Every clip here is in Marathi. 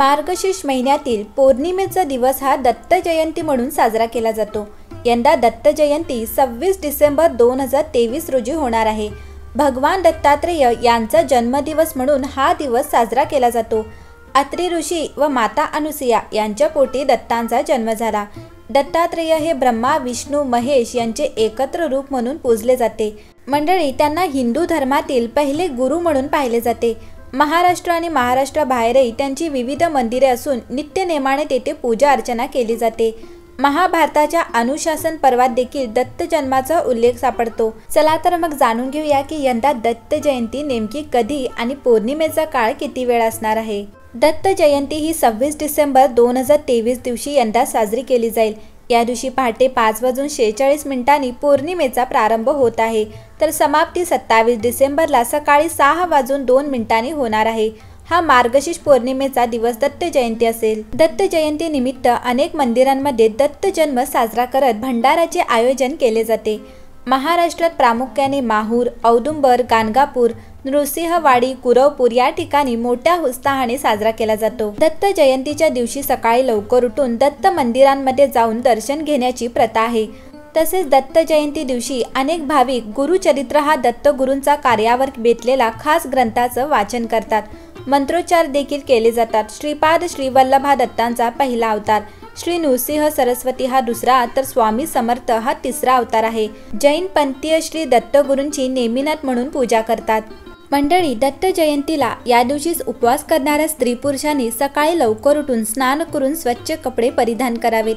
मार्गशीर्ष महिन्यातील पौर्णिमेचा दिवस हा दत्त जयंती म्हणून साजरा केला जातो। यंदा दत्त जयंती 26 डिसेंबर 2023 रोजी होणार आहे। भगवान दत्तात्रेय यांचा जन्मदिवस म्हणून हा दिवस साजरा केला जातो। अत्रि ऋषी व माता अनुसुया यांच्या पोटी दत्तांचा जन्म झाला। दत्तात्रेय हे ब्रह्मा विष्णू महेश यांचे एकत्र रूप म्हणून पूजले जाते। मंडळी, त्यांना हिंदू धर्मातील पहिले गुरु म्हणून पाहिले जाते। महाराष्ट्र आणि महाराष्ट्राबाहेरही त्यांची विविध मंदिरे असून नित्य नेमाने तेथे पूजा अर्चना केली जाते। महाभारताच्या अनुशासन पर्वात देखील दत्त जन्माचा उल्लेख सापडतो। चला तर मग जाणून घेऊया की यंदा दत्त जयंती नेमकी कधी आणि पौर्णिमेचा काळ किती वेळ असणार आहे। दत्त जयंती ही 26 डिसेंबर 2023 दिवशी यंदा साजरी केली जाईल। या दिवशी पहाटे 5:46 पौर्णिमेचा प्रारंभ होत आहे, तर समाप्ती 27 डिसेंबरला सकाळी 6:02 होणार आहे। हा मार्गशीर्ष पौर्णिमेचा दिवस दत्त जयंती असेल। दत्त जयंती निमित्त अनेक मंदिरांमध्ये दत्त जन्म साजरा करत भंडाराचे आयोजन केले जाते। महाराष्ट्रात प्रामुख्याने माहूर, औदुंबर, गाणगापूर, नृसिंहवाडी, कुरवपूर या ठिकाणी मोठ्या उत्साहाने साजरा केला जातो। दत्त जयंतीच्या दिवशी सकाळी लवकर उठून दत्त मंदिरांमध्ये जाऊन दर्शन घेण्याची प्रथा आहे। तसेच दत्त जयंती दिवशी अनेक भाविक गुरुचरित्र हा दत्तगुरूंचा कार्यावर बेतलेला खास ग्रंथाचं वाचन करतात। मंत्रोच्चार देखील केले जातात। श्रीपाद श्रीवल्लभ हा दत्तांचा पहिला अवतार, श्री नृसिंह सरस्वती हा दुसरा, तर स्वामी समर्थ हा तिसरा अवतार आहे। जैन पंथीय श्री दत्तगुरूंची नेमिनाथ म्हणून पूजा करतात। मंडळी, दत्त जयंतीला या दिवशी उपवास करणाऱ्या स्त्री पुरुषांनी सकाळी लवकर उठून स्नान करून स्वच्छ कपडे परिधान करावेत।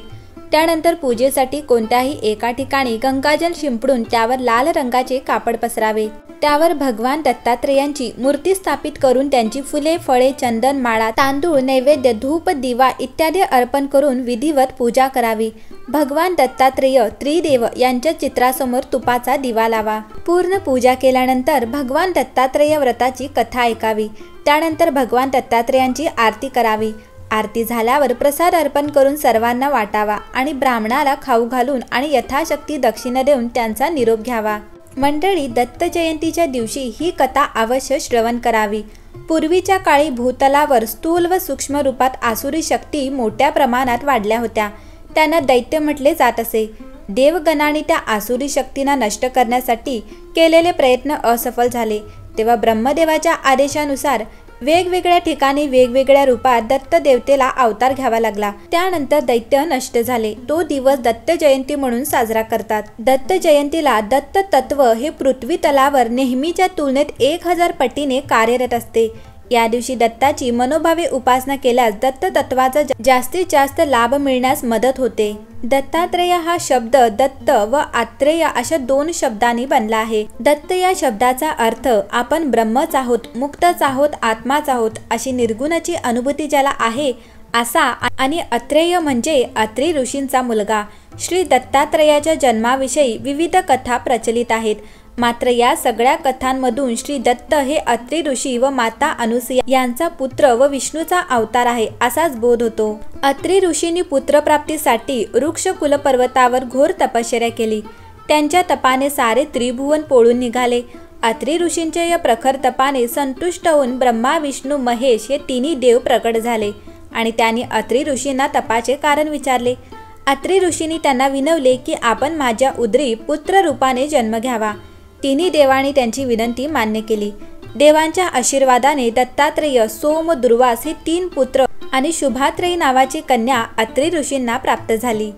त्यानंतर पूजेसाठी कोणत्याही एका ठिकाणी गंगाजल शिंपडून त्यावर लाल रंगाचे कापड पसरावे। त्यावर भगवान दत्तात्रेयांची मूर्ती स्थापित करून त्यांची फुले, फळे, चंदन, माळा, तांदूळ, नैवेद्य, धूप, दिवा इत्यादी अर्पण करून विधिवत पूजा करावी। भगवान दत्तात्रेय त्रिदेव यांच्या चित्रासमोर तुपाचा दिवा लावा। पूर्ण पूजा केल्यानंतर भगवान दत्तात्रेय व्रताची कथा ऐकावी। त्यानंतर भगवान दत्तात्रेयांची आरती करावी। आरती झाल्यावर प्रसाद अर्पण करून सर्वांना वाटावा आणि ब्राह्मणाला खाऊ घालून आणि यथाशक्ती दक्षिणा देऊन त्यांचा निरोप घ्यावा। मंडळी, दत्त जयंतीच्या दिवशी ही कथा अवश्य श्रवण करावी। पूर्वीच्या काळी भूतलावर स्थूल व सूक्ष्म रूपात आसुरी शक्ती मोठ्या प्रमाणात वाढल्या होत्या। त्यांना दैत्य म्हटले जात असे। देवगणांनी त्या आसुरी शक्तींना नष्ट करण्यासाठी केलेले प्रयत्न असफल झाले। तेव्हा ब्रह्मदेवाच्या आदेशानुसार वेगवेगळ्या ठिकाणी वेगवेगळ्या रूपात दत्त देवतेला अवतार घ्यावा लागला। त्यानंतर दैत्य नष्ट झाले। तो दिवस दत्त जयंती म्हणून साजरा करतात। दत्त जयंतीला दत्त तत्व हे पृथ्वी तलावर नेहमीच्या तुलनेत 1000 पटीने कार्यरत असते। या दिवशी दत्ताची मनोभावे उपासना केल्यास दत्त तत्वाचा जास्तीत जास्त लाभ मिळण्यास मदत होते। दत्तात्रेय हा शब्द दत्त व आत्रेय अशा 2 शब्दांनी बनला आहे। दत्त या शब्दाचा अर्थ आपण ब्रह्मच आहोत, मुक्तच आहोत, आत्माच आहोत अशी निर्गुणाची अनुभूती ज्याला आहे असा, आणि अत्रेय म्हणजे अत्रि ऋषींचा मुलगा। श्री दत्तात्रेयाच्या जन्माविषयी विविध कथा प्रचलित आहेत। मात्र या सगळ्या कथांमधून श्री दत्त हे अत्रि ऋषी व माता अनुसुया यांचा पुत्र व विष्णूचा अवतार आहे असाच बोध होतो। अत्रि ऋषींनी पुत्रप्राप्तीसाठी वृक्ष कुलपर्वतावर घोर तपश्चर्या केली। त्यांच्या तपाने सारे त्रिभुवन पोळून निघाले। अत्रि ऋषींच्या या प्रखर तपाने संतुष्ट होऊन ब्रह्मा विष्णू महेश हे तिन्ही देव प्रकट झाले आणि त्यांनी अत्रि ऋषींना तपाचे कारण विचारले। अत्रि ऋषींनी त्यांना विनवले की आपण माझ्या उदरी पुत्र रूपाने जन्म घ्यावा। तिन्ही देवांनी त्यांची विनंती मान्य केली। देवांच्या आशीर्वादाने दत्तात्रेय, सोम, दुर्वास हे 3 पुत्र आणि शुभात्रेयी नावाची कन्या अत्रि ऋषींना प्राप्त झाली।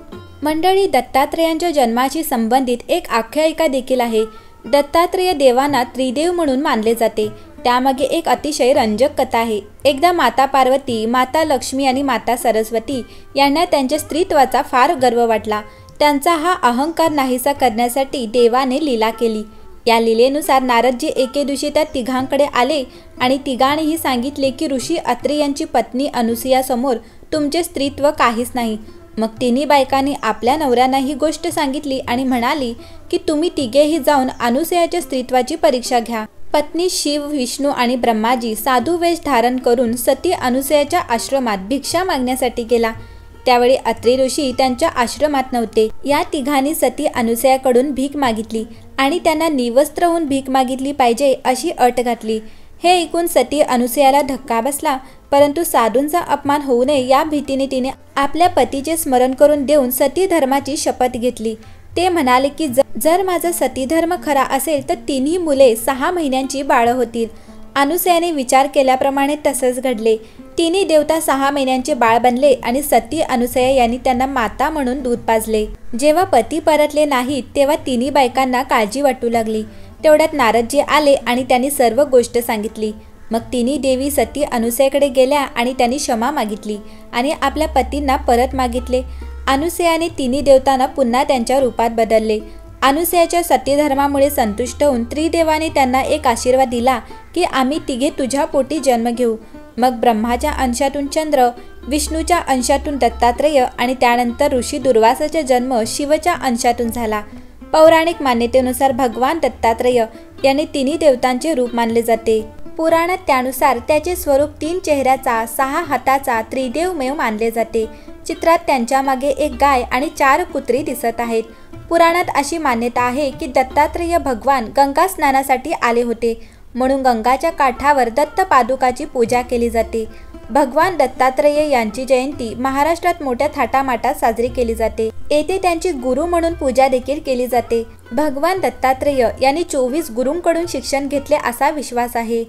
मंडळी, दत्तात्रेयांच्या जन्माशी संबंधित एक आख्यायिका देखील आहे। दत्तात्रेय देवांना त्रिदेव म्हणून मानले जाते। त्यामागे एक अतिशय रंजक कथा आहे। एकदा माता पार्वती, माता लक्ष्मी आणि माता सरस्वती यांना त्यांच्या स्त्रीत्वाचा फार गर्व वाटला। त्यांचा हा अहंकार नाहीसा करण्यासाठी देवाने लीला केली। या लीलेनुसार नारदजी एके दिवशी त्या तिघांकडे आले आणि तिघांनीही सांगितले की ऋषी अत्रि यांची पत्नी अनुसुया समोर तुमचे स्त्रीत्व काहीच नाही। मग तिन्ही बायकांनी आपल्या नवऱ्यांना ही गोष्ट सांगितली आणि म्हणाली की तुम्ही तिघेही जाऊन अनुसुयाच्या स्त्रीत्वाची परीक्षा घ्या। पत्नी शिव, विष्णू आणि ब्रह्माजी साधू वेश धारण करून सती अनुसुयाच्या आश्रमात भिक्षा मागण्यासाठी गेला। त्यावेळी अत्रि ऋषी त्यांच्या आश्रमात नव्हते। या तिघांनी सती अनुसयाकडून भीक मागितली आणि त्यांना निवस्त्र होऊन भीक मागितली पाहिजे अशी अट घातली। हे ऐकून सती अनुसयाला धक्का बसला, परंतु साधूंचा अपमान होऊ नये या भीतीने तिने आपल्या पतीचे स्मरण करून देऊन सती धर्माची शपथ घेतली। ते म्हणाले की जर माझा सती धर्म खरा असेल तर तिन्ही मुले 6 महिन्यांची बाळं होतील। अनुसयाने विचार केल्याप्रमाणे तसंच घडले। तिन्ही देवता 6 महिन्यांचे बाळ बनले आणि सती अनुसया यांनी त्यांना माता म्हणून दूध पाजले। जेव्हा पती परतले नाहीत तेव्हा तिन्ही बायकांना काळजी वाटू लागली। तेवढ्यात नारदजी आले आणि त्यांनी सर्व गोष्ट सांगितली। मग तिन्ही देवी सती अनुसयाकडे गेल्या आणि त्यांनी क्षमा मागितली आणि आपल्या पतींना परत मागितले। अनुसयाने तिन्ही देवतांना पुन्हा त्यांच्या रूपात बदलले। अनुसयाच्या सतीधर्मामुळे संतुष्ट होऊन त्रिदेवाने त्यांना एक आशीर्वाद दिला की आम्ही तिघे तुझ्या पोटी जन्म घेऊ। मग ब्रह्माच्या अंशातून चंद्र, विष्णूच्या अंशातून दत्तात्रेय आणि त्यानंतर ऋषी दुर्वासाचा जन्म शिवच्या अंशातून झाला। पौराणिक मान्यतेनुसार भगवान दत्तात्रेय यांनी तिन्ही देवतांचे रूप मानले जाते। पुराणात त्यानुसार त्याचे स्वरूप 3 चेहऱ्याचा 6 हाताचा त्रिदेवमय मानले जाते। चित्रात त्यांच्या मागे एक गाय आणि 4 कुत्री दिसत आहेत। पुराणात अशी मान्यता आहे की दत्तात्रेय भगवान गंगा स्नानासाठी आले होते, म्हणून गंगाच्या काठावर दत्त पादुकाची पूजा केली जाते। भगवान दत्तात्रेय यांची जयंती महाराष्ट्रात मोठ्या थाटामाटात साजरी केली जाते। येथे त्यांची गुरु म्हणून पूजा देखील केली जाते। भगवान दत्तात्रेय यांनी 24 गुरूंकडून शिक्षण घेतले असा विश्वास आहे।